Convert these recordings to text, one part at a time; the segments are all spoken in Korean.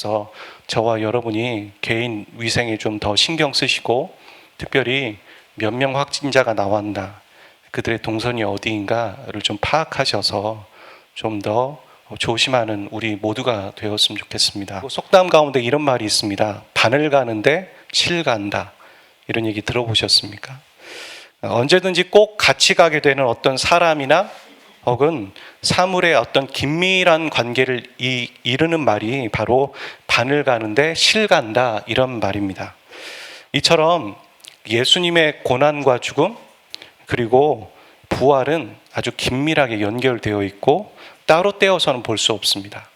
그래서 저와 여러분이 개인 위생에 좀 더 신경 쓰시고, 특별히 몇 명 확진자가 나왔나, 그들의 동선이 어디인가를 좀 파악하셔서 좀 더 조심하는 우리 모두가 되었으면 좋겠습니다. 속담 가운데 이런 말이 있습니다. 바늘 가는데 실 간다. 이런 얘기 들어보셨습니까? 언제든지 꼭 같이 가게 되는 어떤 사람이나 혹은 사물의 어떤 긴밀한 관계를 이르는 말이 바로 바늘 가는데 실 간다, 이런 말입니다. 이처럼 예수님의 고난과 죽음 그리고 부활은 아주 긴밀하게 연결되어 있고 따로 떼어서는 볼 수 없습니다.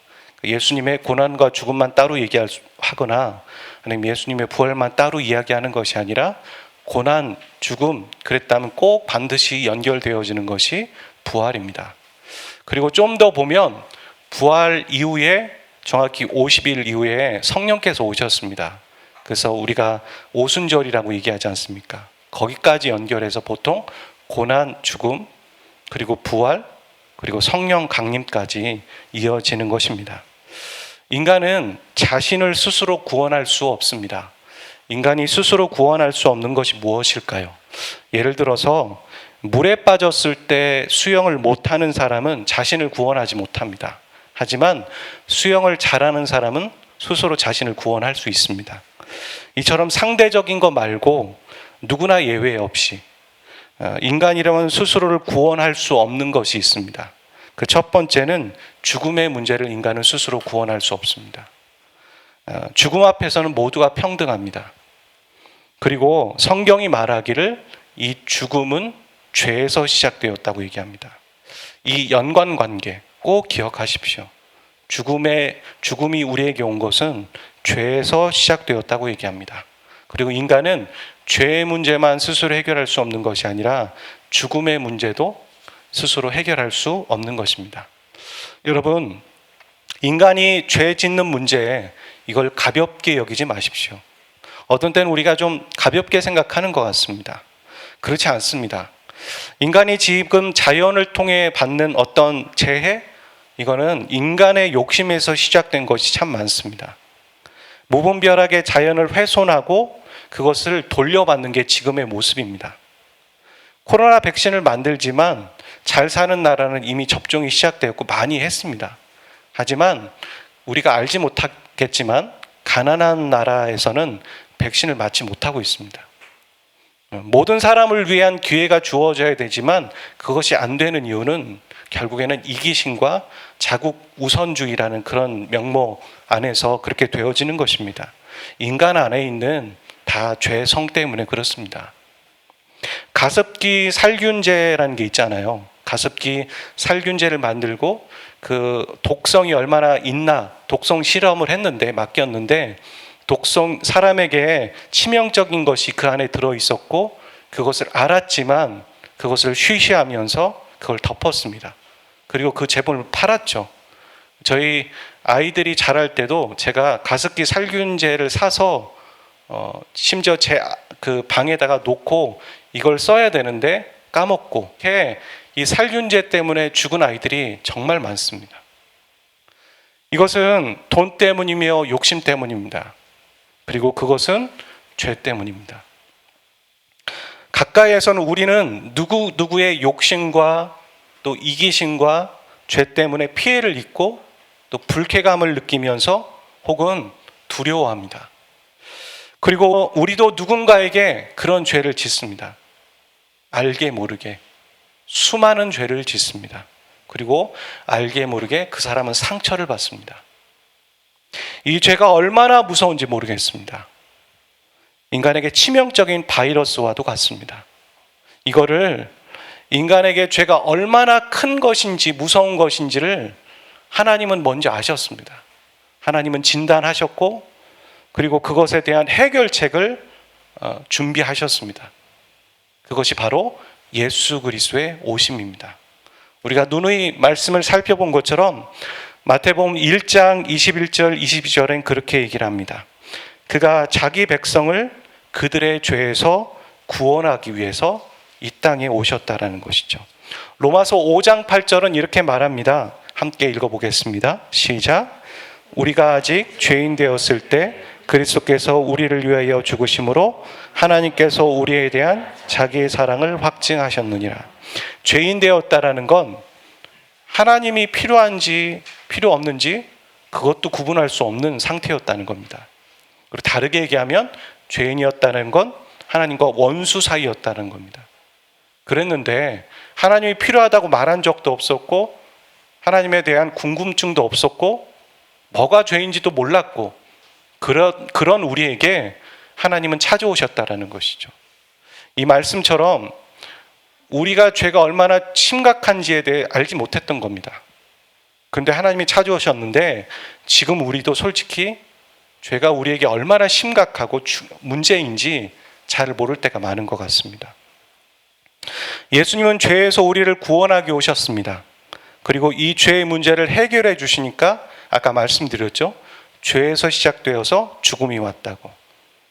예수님의 고난과 죽음만 따로 얘기하거나 아니면 예수님의 부활만 따로 이야기하는 것이 아니라 고난, 죽음, 그랬다면 꼭 반드시 연결되어지는 것이 부활입니다. 그리고 좀 더 보면 부활 이후에 정확히 50일 이후에 성령께서 오셨습니다. 그래서 우리가 오순절이라고 얘기하지 않습니까? 거기까지 연결해서 보통 고난, 죽음, 그리고 부활, 그리고 성령 강림까지 이어지는 것입니다. 인간은 자신을 스스로 구원할 수 없습니다. 인간이 스스로 구원할 수 없는 것이 무엇일까요? 예를 들어서 물에 빠졌을 때 수영을 못하는 사람은 자신을 구원하지 못합니다. 하지만 수영을 잘하는 사람은 스스로 자신을 구원할 수 있습니다. 이처럼 상대적인 거 말고 누구나 예외 없이 인간이라면 스스로를 구원할 수 없는 것이 있습니다. 그 첫 번째는 죽음의 문제를 인간은 스스로 구원할 수 없습니다. 죽음 앞에서는 모두가 평등합니다. 그리고 성경이 말하기를 이 죽음은 죄에서 시작되었다고 얘기합니다. 이 연관관계 꼭 기억하십시오. 죽음이 우리에게 온 것은 죄에서 시작되었다고 얘기합니다. 그리고 인간은 죄의 문제만 스스로 해결할 수 없는 것이 아니라 죽음의 문제도 스스로 해결할 수 없는 것입니다. 여러분, 인간이 죄 짓는 문제에 이걸 가볍게 여기지 마십시오. 어떤 때는 우리가 좀 가볍게 생각하는 것 같습니다. 그렇지 않습니다. 인간이 지금 자연을 통해 받는 어떤 재해, 이거는 인간의 욕심에서 시작된 것이 참 많습니다. 무분별하게 자연을 훼손하고 그것을 돌려받는 게 지금의 모습입니다. 코로나 백신을 만들지만 잘 사는 나라는 이미 접종이 시작되었고 많이 했습니다. 하지만 우리가 알지 못하겠지만 가난한 나라에서는 백신을 맞지 못하고 있습니다. 모든 사람을 위한 기회가 주어져야 되지만 그것이 안 되는 이유는 결국에는 이기심과 자국 우선주의라는 그런 명목 안에서 그렇게 되어지는 것입니다. 인간 안에 있는 다 죄성 때문에 그렇습니다. 가습기 살균제라는 게 있잖아요. 가습기 살균제를 만들고 그 독성이 얼마나 있나 독성 실험을 했는데 맡겼는데 사람에게 치명적인 것이 그 안에 들어 있었고 그것을 알았지만 그것을 쉬쉬하면서 그걸 덮었습니다. 그리고 그 제품을 팔았죠. 저희 아이들이 자랄 때도 제가 가습기 살균제를 사서 심지어 제 그 방에다가 놓고 이걸 써야 되는데 까먹고 이 살균제 때문에 죽은 아이들이 정말 많습니다. 이것은 돈 때문이며 욕심 때문입니다. 그리고 그것은 죄 때문입니다. 가까이에서는 우리는 누구의 욕심과 또 이기심과 죄 때문에 피해를 입고 또 불쾌감을 느끼면서 혹은 두려워합니다. 그리고 우리도 누군가에게 그런 죄를 짓습니다. 알게 모르게 수많은 죄를 짓습니다. 그리고 알게 모르게 그 사람은 상처를 받습니다. 이 죄가 얼마나 무서운지 모르겠습니다. 인간에게 치명적인 바이러스와도 같습니다. 이거를 인간에게 죄가 얼마나 큰 것인지 무서운 것인지를 하나님은 먼저 아셨습니다. 하나님은 진단하셨고 그리고 그것에 대한 해결책을 준비하셨습니다. 그것이 바로 예수 그리스도의 오심입니다. 우리가 누누이 말씀을 살펴본 것처럼 마태복음 1장 21절 22절엔 그렇게 얘기를 합니다. 그가 자기 백성을 그들의 죄에서 구원하기 위해서 이 땅에 오셨다라는 것이죠. 로마서 5장 8절은 이렇게 말합니다. 함께 읽어보겠습니다. 시작. 우리가 아직 죄인 되었을 때 그리스도께서 우리를 위하여 죽으심으로 하나님께서 우리에 대한 자기의 사랑을 확증하셨느니라. 죄인 되었다라는 건 하나님이 필요한지 필요 없는지 그것도 구분할 수 없는 상태였다는 겁니다. 그리고 다르게 얘기하면 죄인이었다는 건 하나님과 원수 사이였다는 겁니다. 그랬는데 하나님이 필요하다고 말한 적도 없었고 하나님에 대한 궁금증도 없었고 뭐가 죄인지도 몰랐고 그런 우리에게 하나님은 찾아오셨다라는 것이죠. 이 말씀처럼 우리가 죄가 얼마나 심각한지에 대해 알지 못했던 겁니다. 그런데 하나님이 찾아오셨는데 지금 우리도 솔직히 죄가 우리에게 얼마나 심각하고 문제인지 잘 모를 때가 많은 것 같습니다. 예수님은 죄에서 우리를 구원하기 오셨습니다. 그리고 이 죄의 문제를 해결해 주시니까 아까 말씀드렸죠. 죄에서 시작되어서 죽음이 왔다고.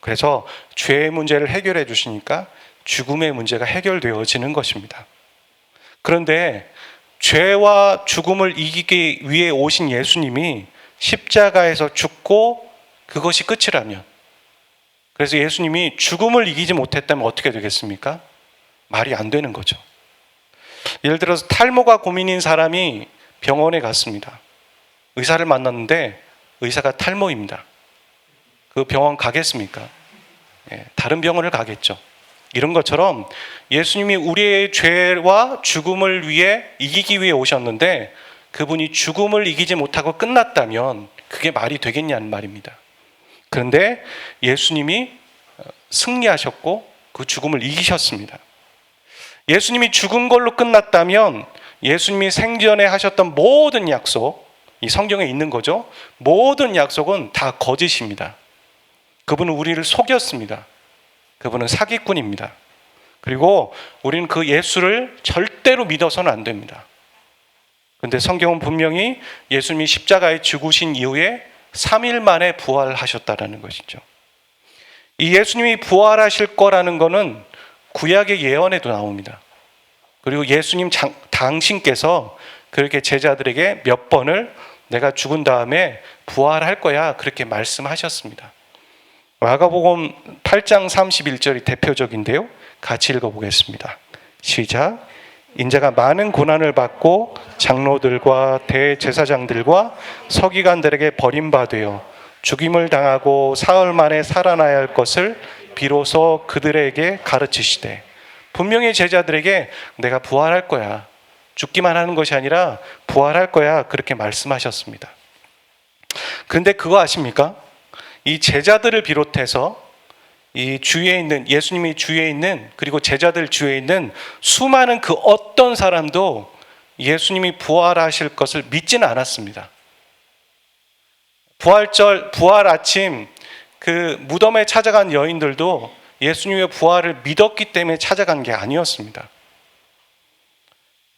그래서 죄의 문제를 해결해 주시니까 죽음의 문제가 해결되어지는 것입니다. 그런데 죄와 죽음을 이기기 위해 오신 예수님이 십자가에서 죽고 그것이 끝이라면, 그래서 예수님이 죽음을 이기지 못했다면 어떻게 되겠습니까? 말이 안 되는 거죠. 예를 들어서 탈모가 고민인 사람이 병원에 갔습니다. 의사를 만났는데 의사가 탈모입니다. 그 병원 가겠습니까? 다른 병원을 가겠죠. 이런 것처럼 예수님이 우리의 죄와 죽음을 위해 이기기 위해 오셨는데 그분이 죽음을 이기지 못하고 끝났다면 그게 말이 되겠냐는 말입니다. 그런데 예수님이 승리하셨고 그 죽음을 이기셨습니다. 예수님이 죽은 걸로 끝났다면 예수님이 생전에 하셨던 모든 약속, 이 성경에 있는 거죠. 모든 약속은 다 거짓입니다. 그분은 우리를 속였습니다. 그분은 사기꾼입니다. 그리고 우리는 그 예수를 절대로 믿어서는 안 됩니다. 그런데 성경은 분명히 예수님이 십자가에 죽으신 이후에 3일 만에 부활하셨다라는 것이죠. 이 예수님이 부활하실 거라는 것은 구약의 예언에도 나옵니다. 그리고 예수님 당신께서 그렇게 제자들에게 몇 번을 내가 죽은 다음에 부활할 거야 그렇게 말씀하셨습니다. 마가복음 8장 31절이 대표적인데요. 같이 읽어보겠습니다. 시작. 인자가 많은 고난을 받고 장로들과 대제사장들과 서기관들에게 버림받으여 죽임을 당하고 사흘 만에 살아나야 할 것을 비로소 그들에게 가르치시되, 분명히 제자들에게 내가 부활할 거야, 죽기만 하는 것이 아니라 부활할 거야 그렇게 말씀하셨습니다. 그런데 그거 아십니까? 이 제자들을 비롯해서 이 주위에 있는, 예수님이 주위에 있는, 그리고 제자들 주위에 있는 수많은 그 어떤 사람도 예수님이 부활하실 것을 믿지는 않았습니다. 부활 아침 그 무덤에 찾아간 여인들도 예수님의 부활을 믿었기 때문에 찾아간 게 아니었습니다.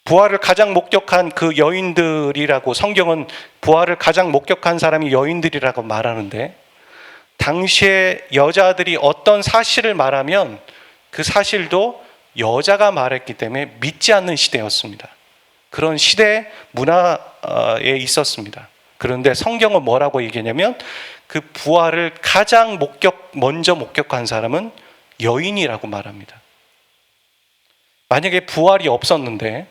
부활을 가장 목격한 그 여인들이라고, 성경은 부활을 가장 목격한 사람이 여인들이라고 말하는데, 당시에 여자들이 어떤 사실을 말하면 그 사실도 여자가 말했기 때문에 믿지 않는 시대였습니다. 그런 시대 문화에 있었습니다. 그런데 성경은 뭐라고 얘기하냐면 그 부활을 가장 먼저 목격한 사람은 여인이라고 말합니다. 만약에 부활이 없었는데,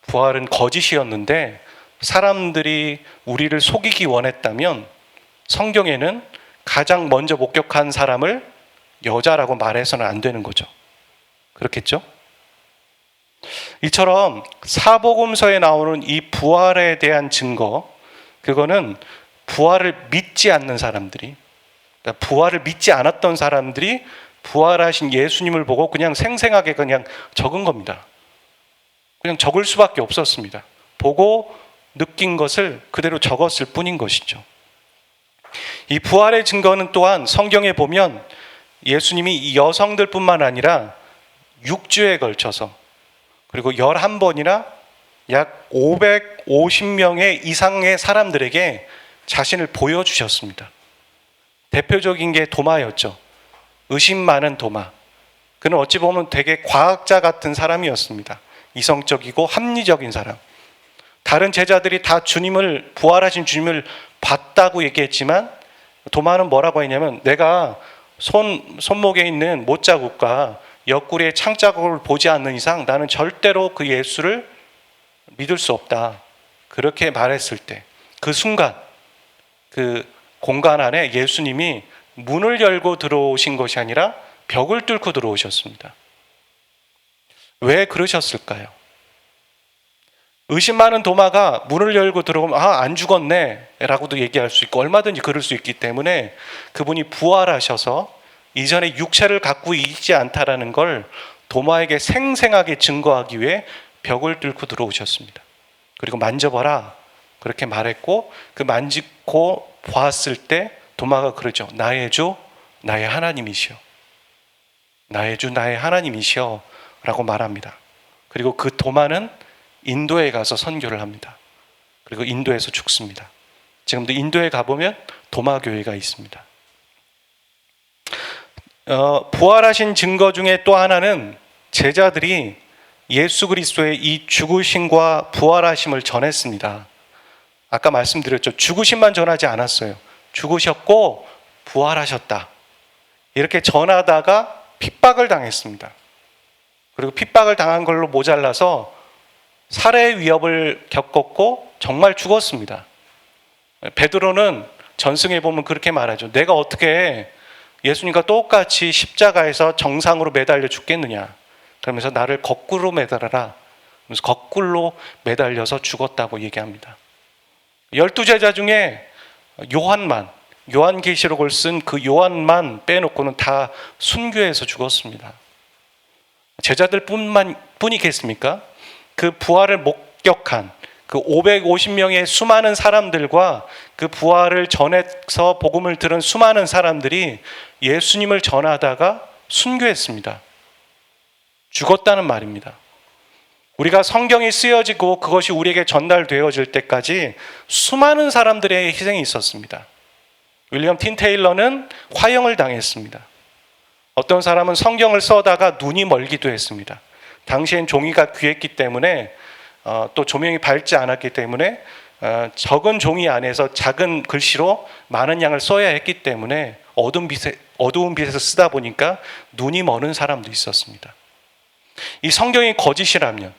부활은 거짓이었는데 사람들이 우리를 속이기 원했다면 성경에는 가장 먼저 목격한 사람을 여자라고 말해서는 안 되는 거죠. 그렇겠죠? 이처럼 사복음서에 나오는 이 부활에 대한 증거, 그거는 부활을 믿지 않는 사람들이, 그러니까 부활을 믿지 않았던 사람들이 부활하신 예수님을 보고 그냥 생생하게 그냥 적은 겁니다. 그냥 적을 수밖에 없었습니다. 보고 느낀 것을 그대로 적었을 뿐인 것이죠. 이 부활의 증거는 또한 성경에 보면 예수님이 이 여성들뿐만 아니라 6주에 걸쳐서, 그리고 11번이나 약 550명의 이상의 사람들에게 자신을 보여주셨습니다. 대표적인 게 도마였죠. 의심 많은 도마. 그는 어찌 보면 되게 과학자 같은 사람이었습니다. 이성적이고 합리적인 사람. 다른 제자들이 다 부활하신 주님을 봤다고 얘기했지만 도마는 뭐라고 했냐면 내가 손목에 있는 못자국과 옆구리의 창자국을 보지 않는 이상 나는 절대로 그 예수를 믿을 수 없다. 그렇게 말했을 때 그 순간 그 공간 안에 예수님이 문을 열고 들어오신 것이 아니라 벽을 뚫고 들어오셨습니다. 왜 그러셨을까요? 의심 많은 도마가 문을 열고 들어오면 안 죽었네 라고도 얘기할 수 있고 얼마든지 그럴 수 있기 때문에 그분이 부활하셔서 이전에 육체를 갖고 있지 않다라는 걸 도마에게 생생하게 증거하기 위해 벽을 뚫고 들어오셨습니다. 그리고 만져봐라 그렇게 말했고 그 만지고 보았을 때 도마가 그러죠. 나의 주 나의 하나님이시여, 나의 주 나의 하나님이시여 라고 말합니다. 그리고 그 도마는 인도에 가서 선교를 합니다. 그리고 인도에서 죽습니다. 지금도 인도에 가보면 도마교회가 있습니다. 부활하신 증거 중에 또 하나는 제자들이 예수 그리스도의 이 죽으심과 부활하심을 전했습니다. 아까 말씀드렸죠. 죽으심만 전하지 않았어요. 죽으셨고 부활하셨다. 이렇게 전하다가 핍박을 당했습니다. 그리고 핍박을 당한 걸로 모자라서 살해 위협을 겪었고 정말 죽었습니다. 베드로는 전승에 보면 그렇게 말하죠. 내가 어떻게 예수님과 똑같이 십자가에서 정상으로 매달려 죽겠느냐. 그러면서 나를 거꾸로 매달아라. 그래서 거꾸로 매달려서 죽었다고 얘기합니다. 12제자 중에 요한계시록을 쓴 그 요한만 빼놓고는 다 순교해서 죽었습니다. 제자들 뿐이겠습니까? 그 부활을 목격한 그 550명의 수많은 사람들과 그 부활을 전해서 복음을 들은 수많은 사람들이 예수님을 전하다가 순교했습니다. 죽었다는 말입니다. 우리가 성경이 쓰여지고 그것이 우리에게 전달되어질 때까지 수많은 사람들의 희생이 있었습니다. 윌리엄 틴테일러는 화형을 당했습니다. 어떤 사람은 성경을 써다가 눈이 멀기도 했습니다. 당시엔 종이가 귀했기 때문에 또 조명이 밝지 않았기 때문에 적은 종이 안에서 작은 글씨로 많은 양을 써야 했기 때문에 어두운 빛에서 쓰다 보니까 눈이 머는 사람도 있었습니다. 이 성경이 거짓이라면,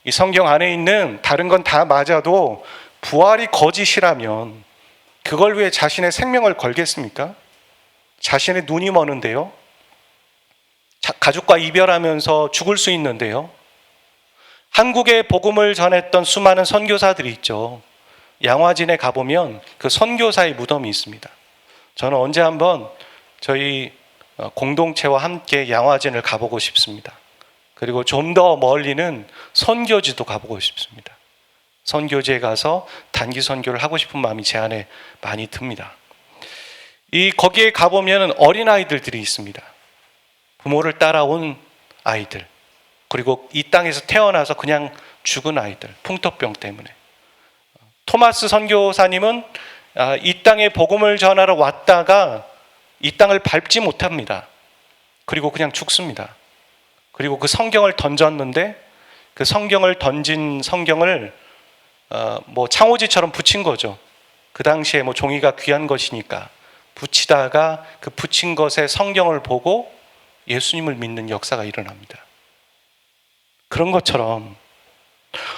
이 성경 안에 있는 다른 건 다 맞아도 부활이 거짓이라면 그걸 위해 자신의 생명을 걸겠습니까? 자신의 눈이 머는데요. 가족과 이별하면서 죽을 수 있는데요. 한국에 복음을 전했던 수많은 선교사들이 있죠. 양화진에 가보면 그 선교사의 무덤이 있습니다. 저는 언제 한번 저희 공동체와 함께 양화진을 가보고 싶습니다. 그리고 좀 더 멀리는 선교지도 가보고 싶습니다. 선교지에 가서 단기 선교를 하고 싶은 마음이 제 안에 많이 듭니다. 거기에 가보면 어린아이들이 있습니다. 부모를 따라온 아이들, 그리고 이 땅에서 태어나서 그냥 죽은 아이들, 풍토병 때문에. 토마스 선교사님은 이 땅에 복음을 전하러 왔다가 이 땅을 밟지 못합니다. 그리고 그냥 죽습니다. 그리고 그 성경을 던졌는데 그 성경을 던진 성경을 창호지처럼 붙인 거죠. 그 당시에 종이가 귀한 것이니까 붙이다가 그 붙인 것에 성경을 보고 예수님을 믿는 역사가 일어납니다. 그런 것처럼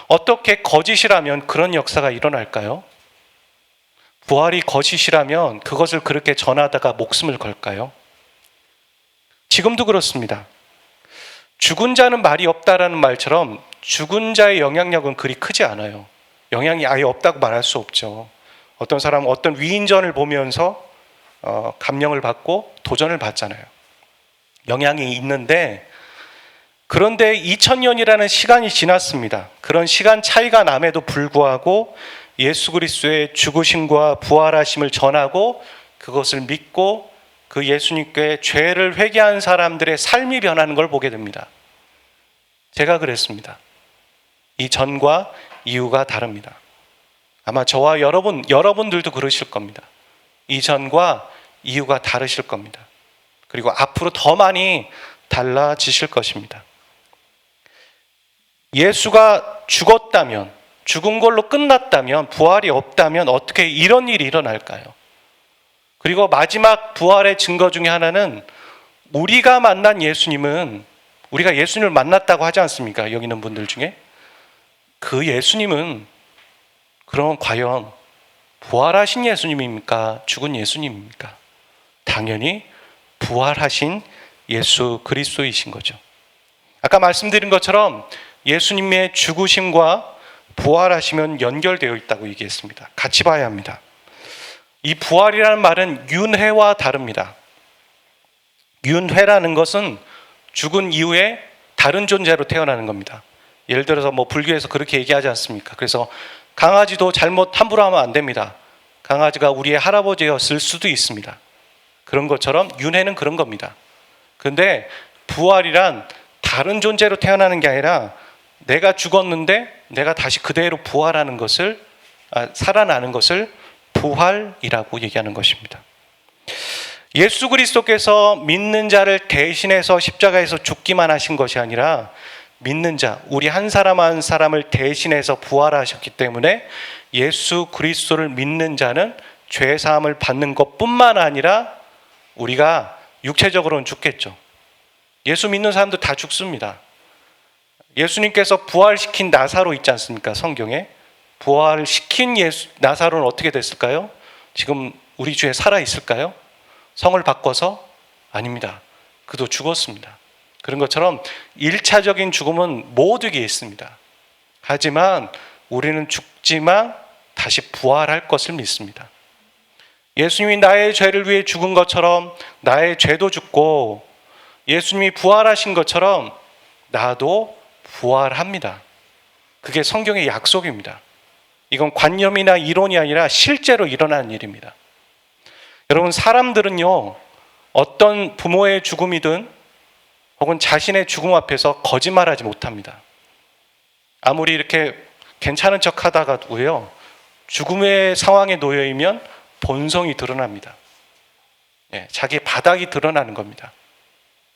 어떻게 거짓이라면 그런 역사가 일어날까요? 부활이 거짓이라면 그것을 그렇게 전하다가 목숨을 걸까요? 지금도 그렇습니다. 죽은 자는 말이 없다라는 말처럼 죽은 자의 영향력은 그리 크지 않아요. 영향이 아예 없다고 말할 수 없죠. 어떤 사람은 어떤 위인전을 보면서 감명을 받고 도전을 받잖아요. 영향이 있는데, 그런데 2000년이라는 시간이 지났습니다. 그런 시간 차이가 남에도 불구하고 예수 그리스도의 죽으심과 부활하심을 전하고 그것을 믿고 그 예수님께 죄를 회개한 사람들의 삶이 변하는 걸 보게 됩니다. 제가 그랬습니다. 이 전과 이후가 다릅니다. 아마 저와 여러분들도 그러실 겁니다. 이 전과 이후가 다르실 겁니다. 그리고 앞으로 더 많이 달라지실 것입니다. 예수가 죽었다면, 죽은 걸로 끝났다면, 부활이 없다면 어떻게 이런 일이 일어날까요? 그리고 마지막 부활의 증거 중에 하나는 우리가 만난 예수님은, 우리가 예수님을 만났다고 하지 않습니까? 여기 있는 분들 중에. 그 예수님은 그럼 과연 부활하신 예수님입니까? 죽은 예수님입니까? 당연히 부활하신 예수 그리스도이신 거죠. 아까 말씀드린 것처럼 예수님의 죽으심과 부활하시면 연결되어 있다고 얘기했습니다. 같이 봐야 합니다. 이 부활이라는 말은 윤회와 다릅니다. 윤회라는 것은 죽은 이후에 다른 존재로 태어나는 겁니다. 예를 들어서 불교에서 그렇게 얘기하지 않습니까? 그래서 강아지도 잘못 함부로 하면 안 됩니다. 강아지가 우리의 할아버지였을 수도 있습니다. 그런 것처럼 윤회는 그런 겁니다. 근데 부활이란 다른 존재로 태어나는 게 아니라 내가 죽었는데 내가 다시 그대로 부활하는 것을, 살아나는 것을 부활이라고 얘기하는 것입니다. 예수 그리스도께서 믿는 자를 대신해서 십자가에서 죽기만 하신 것이 아니라 믿는 자, 우리 한 사람 한 사람을 대신해서 부활하셨기 때문에 예수 그리스도를 믿는 자는 죄 사함을 받는 것뿐만 아니라 우리가 육체적으로는 죽겠죠. 예수 믿는 사람도 다 죽습니다. 예수님께서 부활시킨 나사로 있지 않습니까? 성경에. 부활시킨 나사로는 어떻게 됐을까요? 지금 우리 주에 살아 있을까요? 성을 바꿔서? 아닙니다. 그도 죽었습니다. 그런 것처럼 1차적인 죽음은 모두에게 있습니다. 하지만 우리는 죽지만 다시 부활할 것을 믿습니다. 예수님이 나의 죄를 위해 죽은 것처럼 나의 죄도 죽고, 예수님이 부활하신 것처럼 나도 부활합니다. 그게 성경의 약속입니다. 이건 관념이나 이론이 아니라 실제로 일어나는 일입니다. 여러분, 사람들은요, 어떤 부모의 죽음이든 혹은 자신의 죽음 앞에서 거짓말하지 못합니다. 아무리 이렇게 괜찮은 척 하다가도요, 죽음의 상황에 놓여있면 본성이 드러납니다. 자기 바닥이 드러나는 겁니다.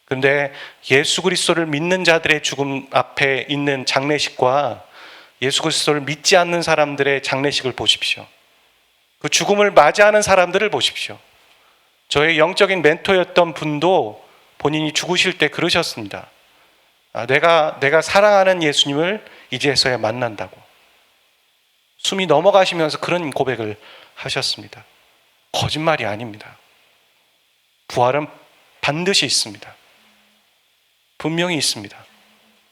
그런데 예수 그리스도를 믿는 자들의 죽음 앞에 있는 장례식과 예수 그리스도를 믿지 않는 사람들의 장례식을 보십시오. 그 죽음을 맞이하는 사람들을 보십시오. 저의 영적인 멘토였던 분도 본인이 죽으실 때 그러셨습니다. 내가 사랑하는 예수님을 이제서야 만난다고. 숨이 넘어가시면서 그런 고백을 하셨습니다. 거짓말이 아닙니다. 부활은 반드시 있습니다. 분명히 있습니다.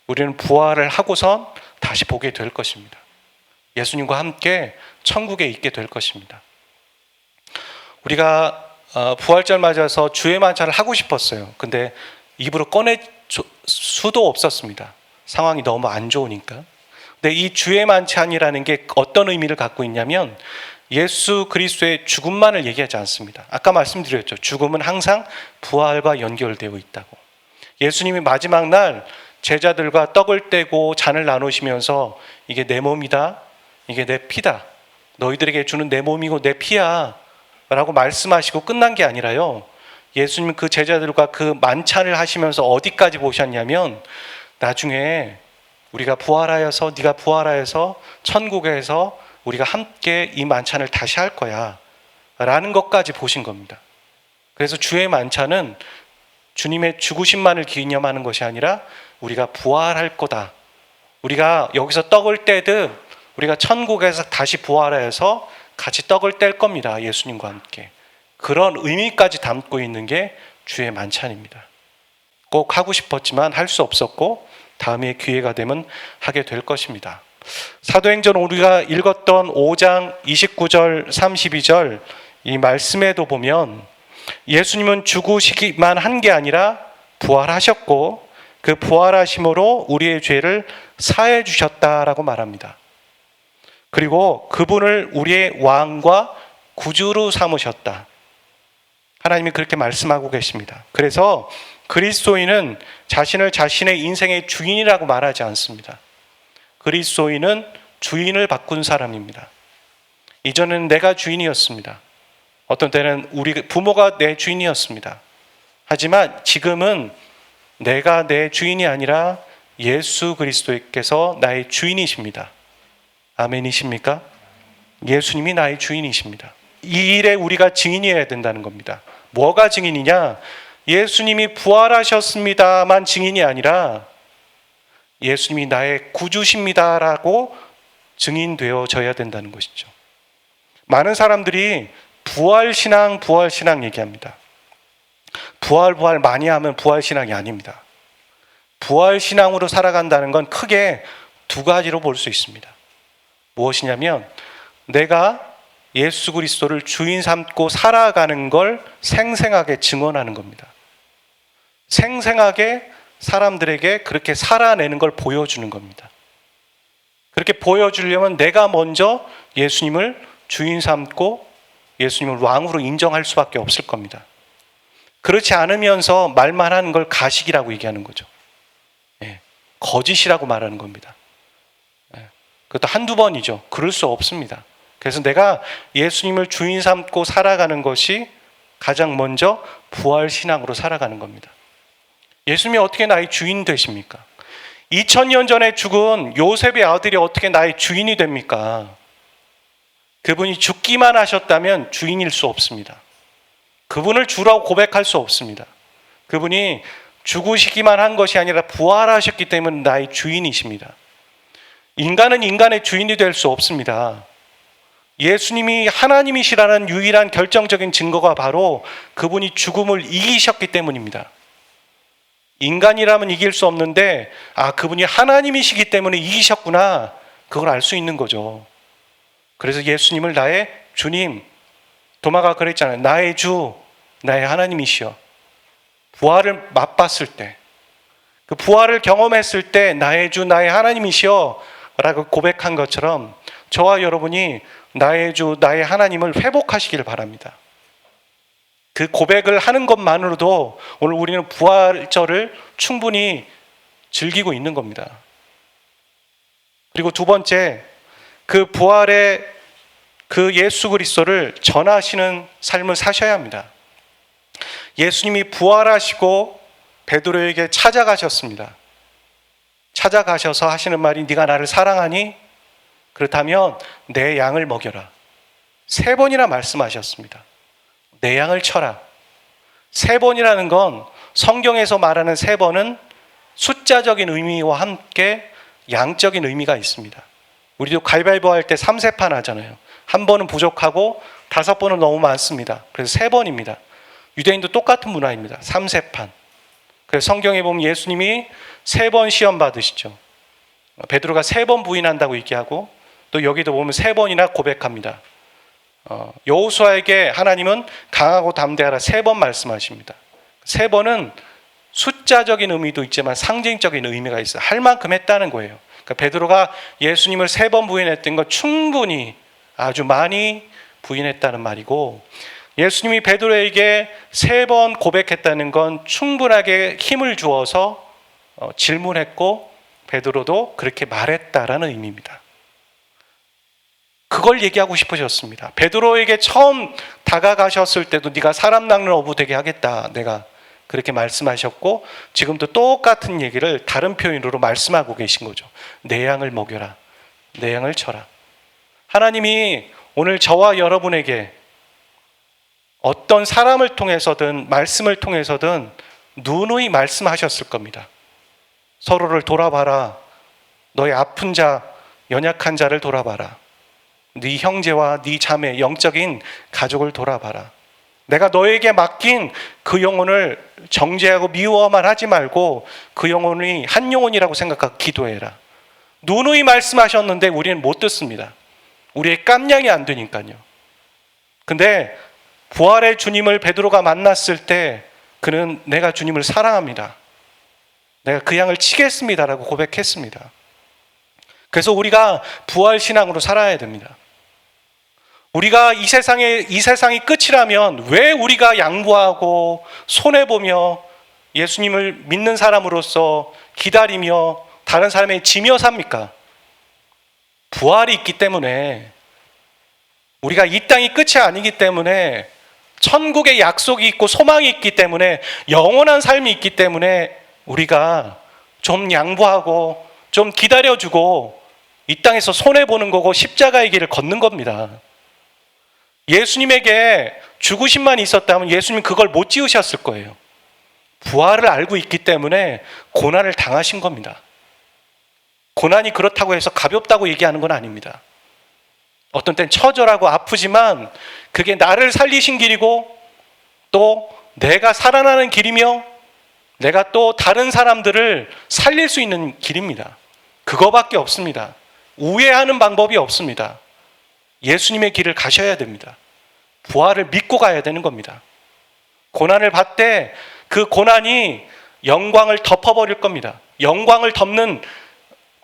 우리는 부활을 하고선 다시 보게 될 것입니다. 예수님과 함께 천국에 있게 될 것입니다. 우리가 부활절 맞아서 주의 만찬을 하고 싶었어요. 근데 입으로 꺼낼 수도 없었습니다. 상황이 너무 안 좋으니까. 근데 이 주의 만찬이라는 게 어떤 의미를 갖고 있냐면 예수 그리스도의 죽음만을 얘기하지 않습니다. 아까 말씀드렸죠. 죽음은 항상 부활과 연결되어 있다고. 예수님이 마지막 날 제자들과 떡을 떼고 잔을 나누시면서 이게 내 몸이다, 이게 내 피다, 너희들에게 주는 내 몸이고 내 피야 라고 말씀하시고 끝난 게 아니라요, 예수님은 그 제자들과 그 만찬을 하시면서 어디까지 보셨냐면 나중에 우리가 부활하여서, 네가 부활하여서 천국에서 우리가 함께 이 만찬을 다시 할 거야 라는 것까지 보신 겁니다. 그래서 주의 만찬은 주님의 죽으심만을 기념하는 것이 아니라 우리가 부활할 거다, 우리가 여기서 떡을 떼듯 우리가 천국에서 다시 부활해서 같이 떡을 뗄 겁니다. 예수님과 함께. 그런 의미까지 담고 있는 게 주의 만찬입니다. 꼭 하고 싶었지만 할 수 없었고 다음에 기회가 되면 하게 될 것입니다. 사도행전 우리가 읽었던 5장 29절 32절 이 말씀에도 보면 예수님은 죽으시기만 한 게 아니라 부활하셨고 그 부활하심으로 우리의 죄를 사해 주셨다라고 말합니다. 그리고 그분을 우리의 왕과 구주로 삼으셨다. 하나님이 그렇게 말씀하고 계십니다. 그래서 그리스도인은 자신을 자신의 인생의 주인이라고 말하지 않습니다. 그리스도인은 주인을 바꾼 사람입니다. 이전에는 내가 주인이었습니다. 어떤 때는 우리 부모가 내 주인이었습니다. 하지만 지금은 내가 내 주인이 아니라 예수 그리스도께서 나의 주인이십니다 아멘이십니까? 예수님이 나의 주인이십니다. 이 일에 우리가 증인이어야 된다는 겁니다. 뭐가 증인이냐? 예수님이 부활하셨습니다만 증인이 아니라 예수님이 나의 구주십니다라고 증인되어져야 된다는 것이죠. 많은 사람들이 부활신앙 얘기합니다. 부활 많이 하면 부활신앙이 아닙니다. 부활신앙으로 살아간다는 건 크게 두 가지로 볼 수 있습니다. 무엇이냐면 내가 예수 그리스도를 주인 삼고 살아가는 걸 생생하게 증언하는 겁니다. 생생하게 사람들에게 그렇게 살아내는 걸 보여주는 겁니다. 그렇게 보여주려면 내가 먼저 예수님을 주인 삼고 예수님을 왕으로 인정할 수밖에 없을 겁니다. 그렇지 않으면서 말만 하는 걸 가식이라고 얘기하는 거죠. 거짓이라고 말하는 겁니다. 그것도 한두 번이죠. 그럴 수 없습니다. 그래서 내가 예수님을 주인 삼고 살아가는 것이 가장 먼저 부활신앙으로 살아가는 겁니다. 예수님이 어떻게 나의 주인 되십니까? 2000년 전에 죽은 요셉의 아들이 어떻게 나의 주인이 됩니까? 그분이 죽기만 하셨다면 주인일 수 없습니다. 그분을 주라고 고백할 수 없습니다. 그분이 죽으시기만 한 것이 아니라 부활하셨기 때문에 나의 주인이십니다. 인간은 인간의 주인이 될 수 없습니다. 예수님이 하나님이시라는 유일한 결정적인 증거가 바로 그분이 죽음을 이기셨기 때문입니다. 인간이라면 이길 수 없는데 그분이 하나님이시기 때문에 이기셨구나, 그걸 알 수 있는 거죠. 그래서 예수님을 나의 주님, 도마가 그랬잖아요. 나의 주, 나의 하나님이시여. 부활을 맛봤을 때, 그 부활을 경험했을 때 나의 주, 나의 하나님이시여 라고 고백한 것처럼 저와 여러분이 나의 주, 나의 하나님을 회복하시기를 바랍니다. 그 고백을 하는 것만으로도 오늘 우리는 부활절을 충분히 즐기고 있는 겁니다. 그리고 두 번째, 그 부활의 그 예수 그리스도를 전하시는 삶을 사셔야 합니다. 예수님이 부활하시고 베드로에게 찾아가셨습니다. 찾아가셔서 하시는 말이 네가 나를 사랑하니? 그렇다면 내 양을 먹여라. 3번이나 말씀하셨습니다. 내 양을 쳐라. 3번이라는 건 성경에서 말하는 3번은 숫자적인 의미와 함께 양적인 의미가 있습니다. 우리도 가위바위보 할 때 3세판 하잖아요. 1번은 부족하고 5번은 너무 많습니다. 그래서 3번입니다. 유대인도 똑같은 문화입니다. 3세판. 그래서 성경에 보면 예수님이 3번 시험 받으시죠. 베드로가 3번 부인한다고 얘기하고 또 여기도 보면 3번이나 고백합니다. 여호수아에게 하나님은 강하고 담대하라 3번 말씀하십니다. 3번은 숫자적인 의미도 있지만 상징적인 의미가 있어요. 할 만큼 했다는 거예요. 그러니까 베드로가 예수님을 3번 부인했던 건 충분히 아주 많이 부인했다는 말이고, 예수님이 베드로에게 3번 고백했다는 건 충분하게 힘을 주어서 질문했고 베드로도 그렇게 말했다라는 의미입니다. 그걸 얘기하고 싶으셨습니다. 베드로에게 처음 다가가셨을 때도 네가 사람 낚는 어부 되게 하겠다, 내가 그렇게 말씀하셨고 지금도 똑같은 얘기를 다른 표현으로 말씀하고 계신 거죠. 내 양을 먹여라, 내 양을 쳐라. 하나님이 오늘 저와 여러분에게 어떤 사람을 통해서든 말씀을 통해서든 누누이 말씀하셨을 겁니다. 서로를 돌아봐라. 너의 아픈 자, 연약한 자를 돌아봐라. 네 형제와 네 자매, 영적인 가족을 돌아봐라. 내가 너에게 맡긴 그 영혼을 정죄하고 미워만 하지 말고 그 영혼이 한 영혼이라고 생각하고 기도해라. 누누이 말씀하셨는데 우리는 못 듣습니다. 우리의 깜냥이 안 되니까요. 근데 부활의 주님을 베드로가 만났을 때 그는 내가 주님을 사랑합니다, 내가 그 양을 치겠습니다라고 고백했습니다. 그래서 우리가 부활신앙으로 살아야 됩니다. 우리가 이 세상이 끝이라면 왜 우리가 양보하고 손해보며 예수님을 믿는 사람으로서 기다리며 다른 사람의 지며 삽니까? 부활이 있기 때문에, 우리가 이 땅이 끝이 아니기 때문에, 천국의 약속이 있고 소망이 있기 때문에, 영원한 삶이 있기 때문에 우리가 좀 양보하고 좀 기다려주고 이 땅에서 손해보는 거고 십자가의 길을 걷는 겁니다. 예수님에게 죽으심만 있었다면 예수님 그걸 못 지으셨을 거예요. 부활을 알고 있기 때문에 고난을 당하신 겁니다. 고난이 그렇다고 해서 가볍다고 얘기하는 건 아닙니다. 어떤 땐 처절하고 아프지만 그게 나를 살리신 길이고 또 내가 살아나는 길이며 내가 또 다른 사람들을 살릴 수 있는 길입니다. 그거밖에 없습니다. 우회하는 방법이 없습니다. 예수님의 길을 가셔야 됩니다. 부활을 믿고 가야 되는 겁니다. 고난을 받되 그 고난이 영광을 덮어버릴 겁니다.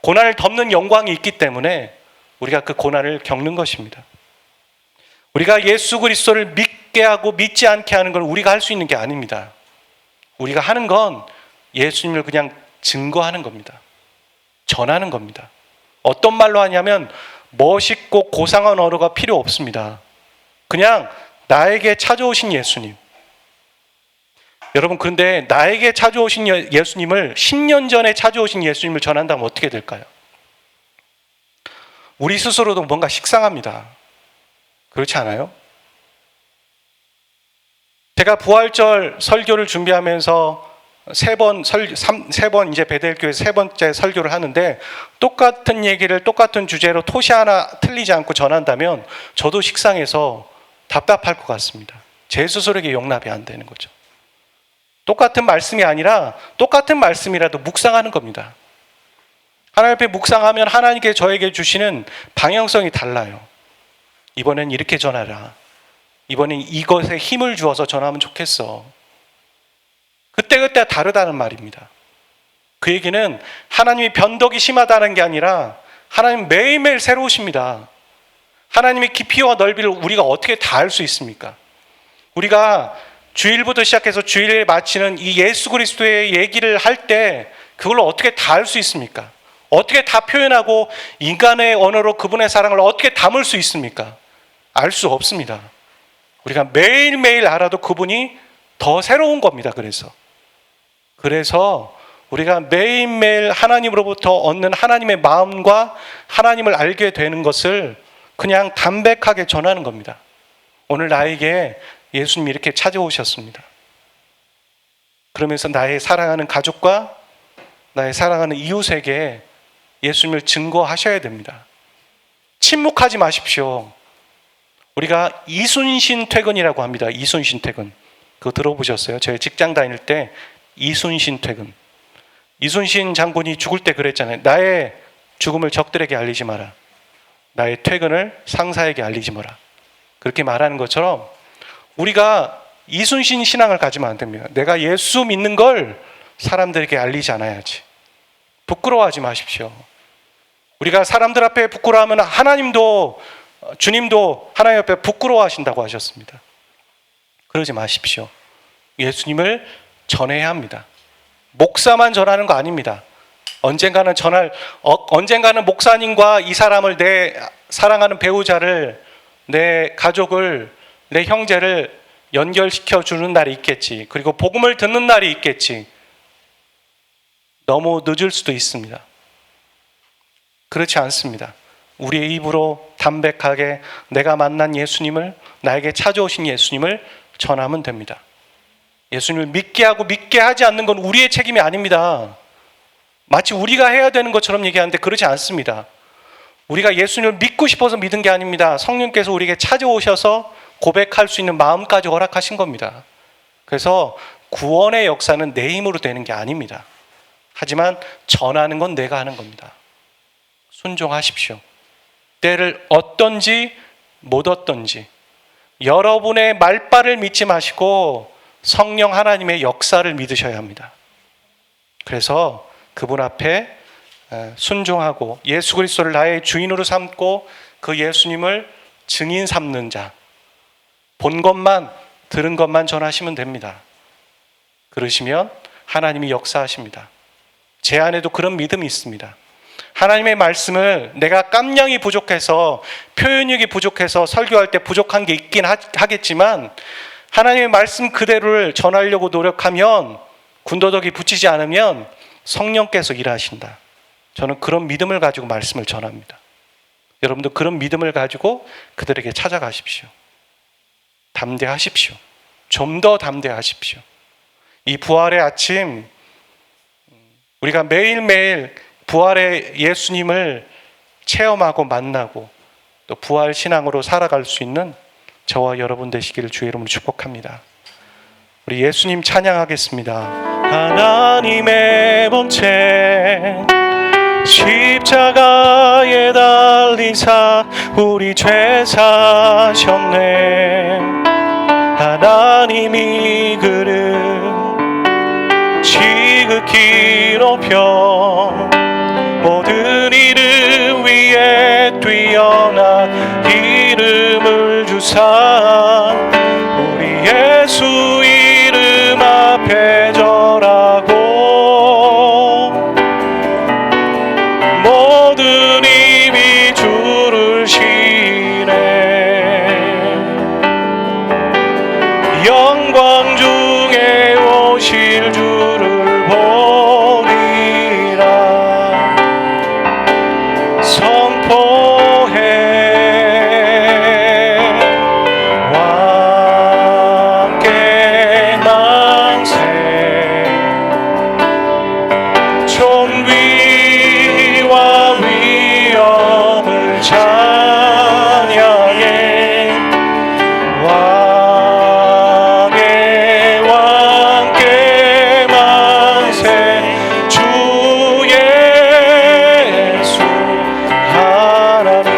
고난을 덮는 영광이 있기 때문에 우리가 그 고난을 겪는 것입니다. 우리가 예수 그리스도를 믿게 하고 믿지 않게 하는 건 우리가 할 수 있는 게 아닙니다. 우리가 하는 건 예수님을 그냥 증거하는 겁니다. 전하는 겁니다. 어떤 말로 하냐면 멋있고 고상한 언어가 필요 없습니다. 그냥 나에게 찾아오신 예수님. 여러분, 그런데 나에게 찾아오신 예수님을 10년 전에 찾아오신 예수님을 전한다면 어떻게 될까요? 우리 스스로도 뭔가 식상합니다. 그렇지 않아요? 제가 부활절 설교를 준비하면서 세 번 이제 베델교회에서 세 번째 설교를 하는데 똑같은 얘기를 똑같은 주제로 토시 하나 틀리지 않고 전한다면 저도 식상해서 답답할 것 같습니다. 제 스스로에게 용납이 안 되는 거죠. 똑같은 말씀이 아니라 똑같은 말씀이라도 묵상하는 겁니다. 하나님 앞에 묵상하면 하나님께 저에게 주시는 방향성이 달라요. 이번엔 이렇게 전하라. 이번엔 이것에 힘을 주어서 전하면 좋겠어. 그때그때 다르다는 말입니다. 그 얘기는 하나님이 변덕이 심하다는 게 아니라 하나님 매일매일 새로우십니다. 하나님의 깊이와 넓이를 우리가 어떻게 다 알 수 있습니까? 우리가 주일부터 시작해서 주일에 마치는 이 예수 그리스도의 얘기를 할 때 그걸 어떻게 다 알 수 있습니까? 어떻게 다 표현하고 인간의 언어로 그분의 사랑을 어떻게 담을 수 있습니까? 알 수 없습니다. 우리가 매일매일 알아도 그분이 더 새로운 겁니다. 그래서 우리가 매일매일 하나님으로부터 얻는 하나님의 마음과 하나님을 알게 되는 것을 그냥 담백하게 전하는 겁니다. 오늘 나에게 예수님이 이렇게 찾아오셨습니다. 그러면서 나의 사랑하는 가족과 나의 사랑하는 이웃에게 예수님을 증거하셔야 됩니다. 침묵하지 마십시오. 우리가 이순신 퇴근이라고 합니다. 이순신 퇴근. 그거 들어보셨어요? 저희 직장 다닐 때 이순신 퇴근. 이순신 장군이 죽을 때 그랬잖아요. 나의 죽음을 적들에게 알리지 마라. 나의 퇴근을 상사에게 알리지 마라. 그렇게 말하는 것처럼 우리가 이순신 신앙을 가지면 안 됩니다. 내가 예수 믿는 걸 사람들에게 알리지 않아야지. 부끄러워하지 마십시오. 우리가 사람들 앞에 부끄러워하면 하나님도 주님도 하나님 앞에 부끄러워하신다고 하셨습니다. 그러지 마십시오. 예수님을 전해야 합니다. 목사만 전하는 거 아닙니다. 언젠가는 목사님과 이 사람을 내 사랑하는 배우자를 내 가족을 내 형제를 연결시켜 주는 날이 있겠지. 그리고 복음을 듣는 날이 있겠지. 너무 늦을 수도 있습니다. 그렇지 않습니다. 우리의 입으로 담백하게 내가 만난 예수님을, 나에게 찾아오신 예수님을 전하면 됩니다. 예수님을 믿게 하고 믿게 하지 않는 건 우리의 책임이 아닙니다. 마치 우리가 해야 되는 것처럼 얘기하는데 그렇지 않습니다. 우리가 예수님을 믿고 싶어서 믿은 게 아닙니다. 성령께서 우리에게 찾아오셔서 고백할 수 있는 마음까지 허락하신 겁니다. 그래서 구원의 역사는 내 힘으로 되는 게 아닙니다. 하지만 전하는 건 내가 하는 겁니다. 순종하십시오. 때를 얻든지 못 얻든지 여러분의 말발을 믿지 마시고 성령 하나님의 역사를 믿으셔야 합니다. 그래서 그분 앞에 순종하고 예수 그리스도를 나의 주인으로 삼고 그 예수님을 증인 삼는 자, 본 것만 들은 것만 전하시면 됩니다. 그러시면 하나님이 역사하십니다. 제 안에도 그런 믿음이 있습니다. 하나님의 말씀을 내가 깜냥이 부족해서 표현력이 부족해서 설교할 때 부족한 게 있긴 하겠지만 하나님의 말씀 그대로를 전하려고 노력하면 군더더기 붙이지 않으면 성령께서 일하신다. 저는 그런 믿음을 가지고 말씀을 전합니다. 여러분도 그런 믿음을 가지고 그들에게 찾아가십시오. 담대하십시오. 좀 더 담대하십시오. 이 부활의 아침, 우리가 매일매일 부활의 예수님을 체험하고 만나고 또 부활 신앙으로 살아갈 수 있는 저와 여러분 되시기를 주의 이름으로 축복합니다. 우리 예수님 찬양하겠습니다. 하나님의 본체 십자가에 달리사 우리 죄 사셨네. 하나님이 그를 지극히 높여 모든 이름 위에 뛰어난 이름을 주사 우리 예수 이름 앞에 절하고 모든 입이 주를 시네. 영광 중에 오실 주를 보리라. 선포해 왕께 만세. 존귀와 위엄을 찬양해. 왕의 왕께 만세. 주 예수 하나님.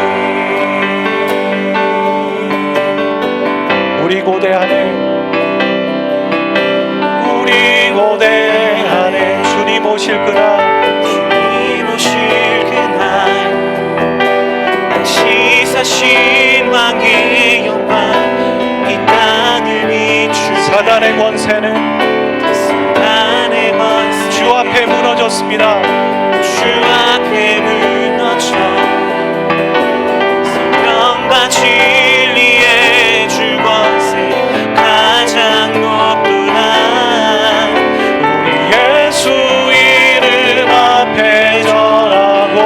우리 고대하네. 우리 고대하네. 주님 오실 그날. 주님 오실 그날 지사신 왕의 영광 이 땅을 비추 사단의 권세는 사단의 권세 주 앞에 무너졌습니다. 주 앞에 무너져 성령과 진리의 주 권세 가장 높구나. 우리 예수 이름 앞에 절하고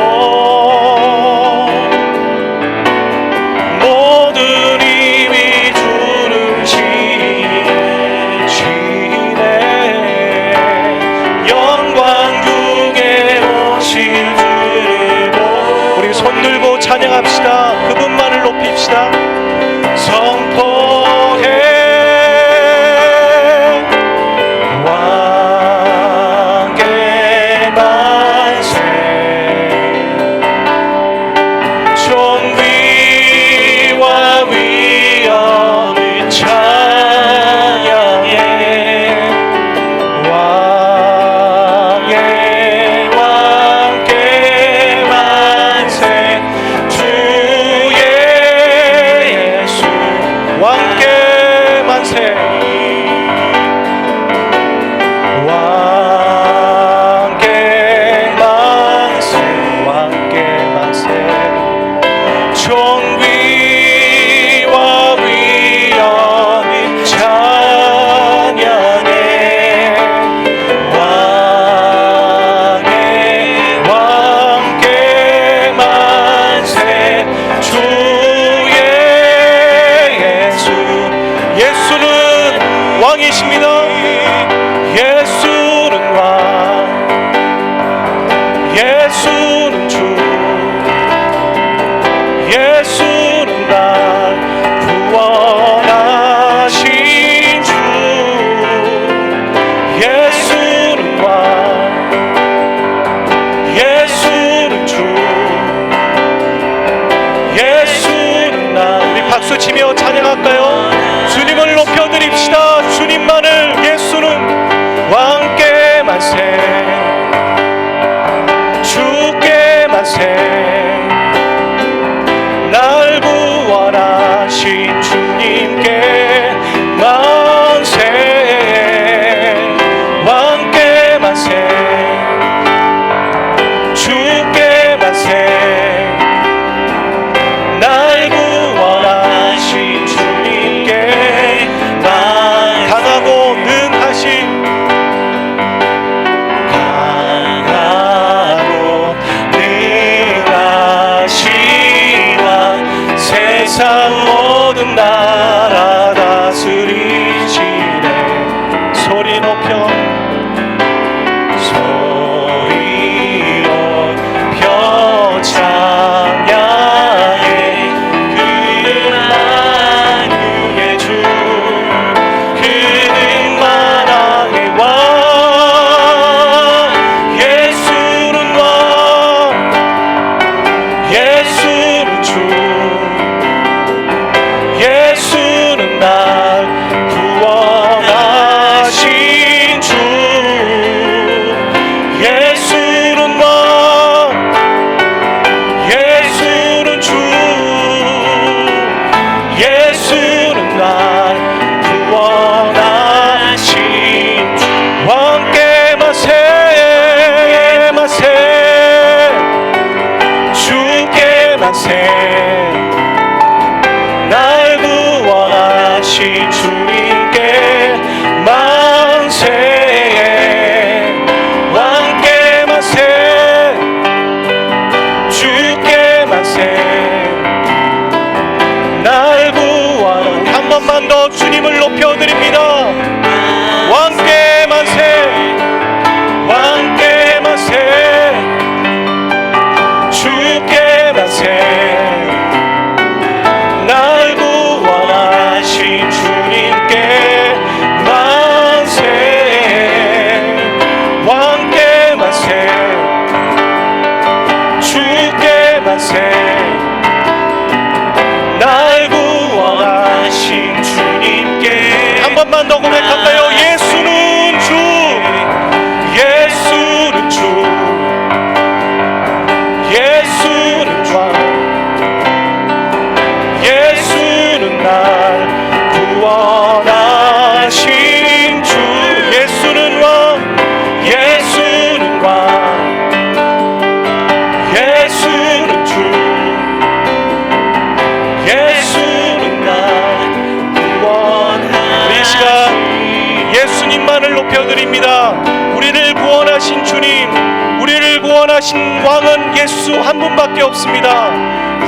모든 입이 주를 시네. 영광 중에 오실 주를 우리 손 들고 찬양합시다. 그분만을 높입시다. 선포해 왕께 만세. 존귀와 위엄을 찬양해. 왕의 왕께 만세. 주 예수 왕께 만세. 왕께 만세. 왕께 만세. 존귀와 위엄이 찬양해. 왕의 왕께 만세. 주 예수. 예수는 왕이십니다. 예수는 왕. 예수는 주. 예수는 날 구원하신 주. 예수는 왕. 예수는 주. 예수는 날. 우리 박수 치며 찬양할까요? 주님을 높여드립시다. 주님만을. 예수는 왕께 만세. 주께 만세. 날 구원하신 주님께 만세. 왕께 만세. 주께 만세. 날 구원하신 주님께 강하고 능하신 강하고 예수는 왕, 예수는 주, 예수는 날 구원하신 주. 왕께 마세 마세, 주께 마세, 날 구원하신 주님께 만세. 왕께 마세, 주께 마세, 날 구원. 한 번만 더 주님을 높여드립니다. 왕께 만세, 왕께 만세, 주께 만세, 날 구원하신 주님께 만세. 왕께 만세, 주께 만세, 날 구원하신 주님께. 한 번만 더 고백할까요? 예수는 주, 예수는 주, 예수는 왕, 예수는 날 구원하신 주. 예수는 왕, 예수는 왕, 예수는 주, 예수는 날 구원하신. 우리 이 시간 예수님만을 높여드립니다. 우리를 구원하신 주님, 우리를 구원하신 왕은 예수 한 분밖에 없습니다.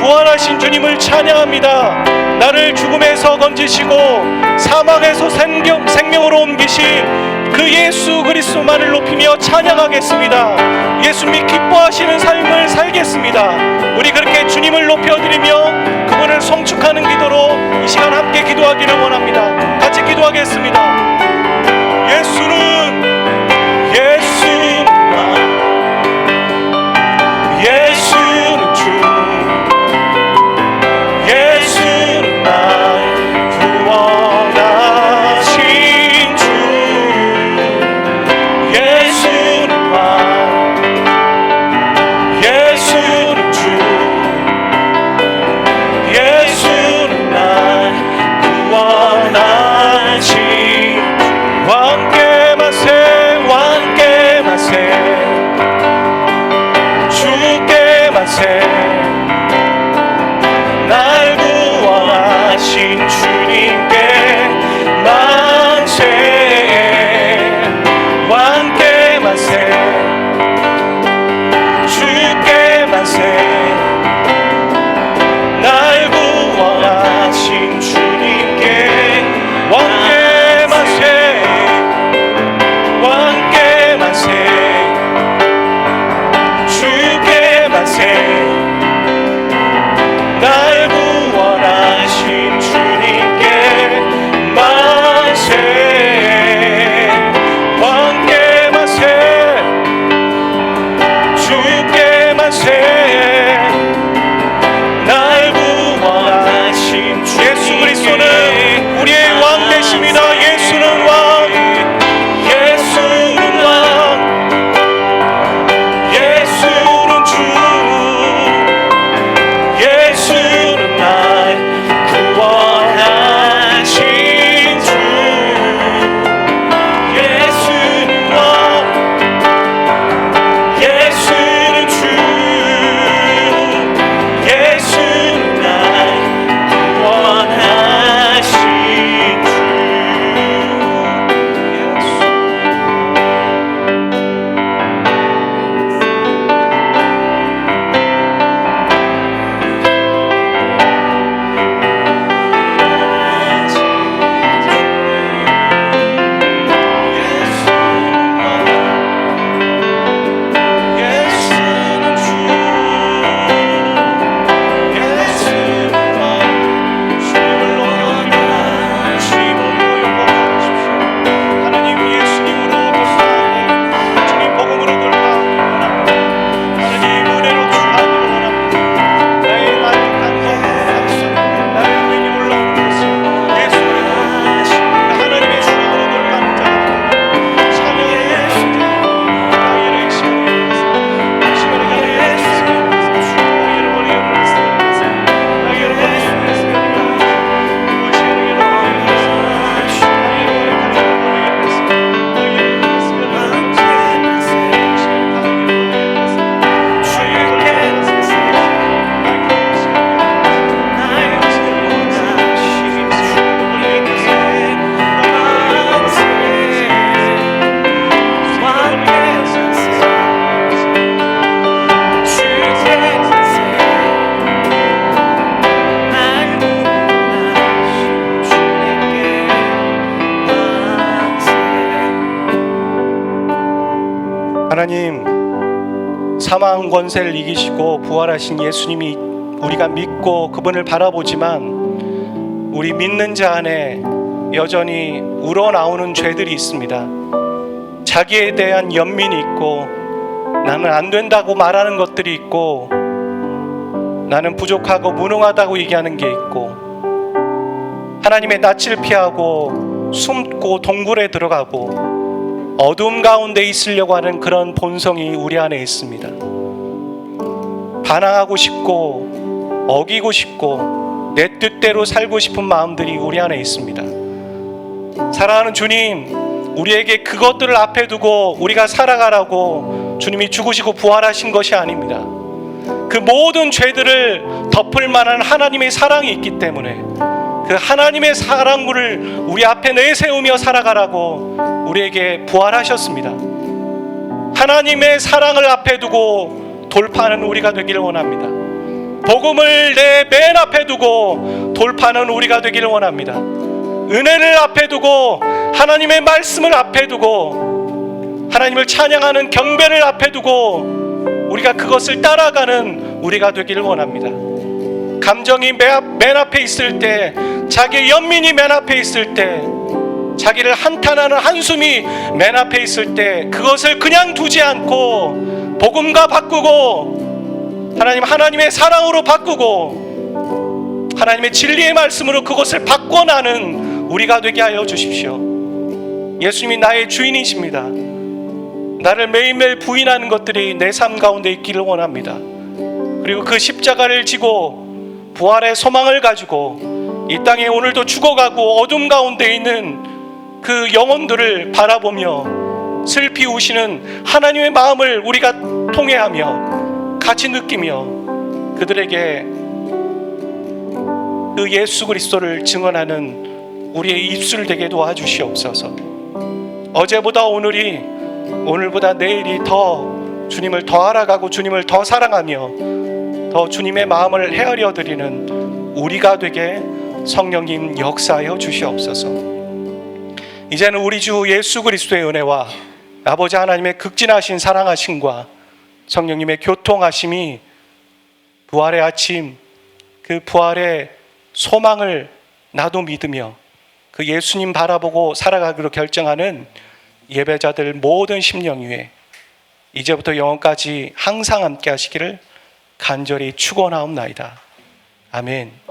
구원하신 주님을 찬양합니다. 나를 죽음에서 건지시고 사망에서 생명으로 옮기신 그 예수 그리스도만을 높이며 찬양하겠습니다. 예수님이 기뻐하시는 삶을 살겠습니다. 우리 그렇게 주님을 높여드리며 그분을 송축하는 기도로 이 시간 함께 기도하기를 원합니다. 같이 기도하겠습니다. 예수는 예수는 주, 예수는 날 구원하신 주, 예수는 왕, 예수는 주, 예수는 날 구원하신 주. 왕께 만세, 왕께 만세, 주께 만세, 날 구원하신 주님께 만세. 왕께 만세, 주께 만세, 날 구원하신 주님께. 왕께 만세, 왕께 만세, 주께 만세, 날 구원하신 주님께 만세. 왕께 만세, 주께 만세, 날 구원하신 주. 예수 그리스도는 우리의 왕 되십니다. 예수는 왕, 예수는 왕, 예수는 주, 예수는 날 구원하신 주. 예수는 왕, 예수는 주, 하나님, 사망 권세를 이기시고 부활하신 예수님이 우리가 믿고 그분을 바라보지만 우리 믿는 자 안에 여전히 우러나오는 죄들이 있습니다. 자기에 대한 연민이 있고, 나는 안 된다고 말하는 것들이 있고, 나는 부족하고 무능하다고 얘기하는 게 있고, 하나님의 낯을 피하고 숨고 동굴에 들어가고 어둠 가운데 있으려고 하는 그런 본성이 우리 안에 있습니다. 반항하고 싶고 어기고 싶고 내 뜻대로 살고 싶은 마음들이 우리 안에 있습니다. 사랑하는 주님, 우리에게 그것들을 앞에 두고 우리가 살아가라고 주님이 죽으시고 부활하신 것이 아닙니다. 그 모든 죄들을 덮을 만한 하나님의 사랑이 있기 때문에 그 하나님의 사랑을 우리 앞에 내세우며 살아가라고 우리에게 부활하셨습니다. 하나님의 사랑을 앞에 두고 돌파하는 우리가 되기를 원합니다. 복음을 내 맨 앞에 두고 돌파하는 우리가 되기를 원합니다. 은혜를 앞에 두고 하나님의 말씀을 앞에 두고 하나님을 찬양하는 경배를 앞에 두고 우리가 그것을 따라가는 우리가 되기를 원합니다. 감정이 맨 앞에 있을 때, 자기의 연민이 맨 앞에 있을 때, 자기를 한탄하는 한숨이 맨 앞에 있을 때 그것을 그냥 두지 않고 복음과 바꾸고 하나님의 사랑으로 바꾸고 하나님의 진리의 말씀으로 그것을 바꿔나는 우리가 되게 하여 주십시오. 예수님이 나의 주인이십니다. 나를 매일매일 부인하는 것들이 내 삶 가운데 있기를 원합니다. 그리고 그 십자가를 지고 부활의 소망을 가지고 이 땅에 오늘도 죽어가고 어둠 가운데 있는 그 영혼들을 바라보며 슬피 우시는 하나님의 마음을 우리가 통회하며 같이 느끼며 그들에게 그 예수 그리스도를 증언하는 우리의 입술 되게 도와주시옵소서. 어제보다 오늘보다 내일이 더 주님을 더 알아가고 주님을 더 사랑하며 더 주님의 마음을 헤아려 드리는 우리가 되게 성령님 역사하여 주시옵소서. 이제는 우리 주 예수 그리스도의 은혜와 아버지 하나님의 극진하신 사랑하심과 성령님의 교통하심이 부활의 아침, 그 부활의 소망을 나도 믿으며 그 예수님 바라보고 살아가기로 결정하는 예배자들 모든 심령 위에 이제부터 영원까지 항상 함께 하시기를 간절히 축원하옵나이다. 아멘.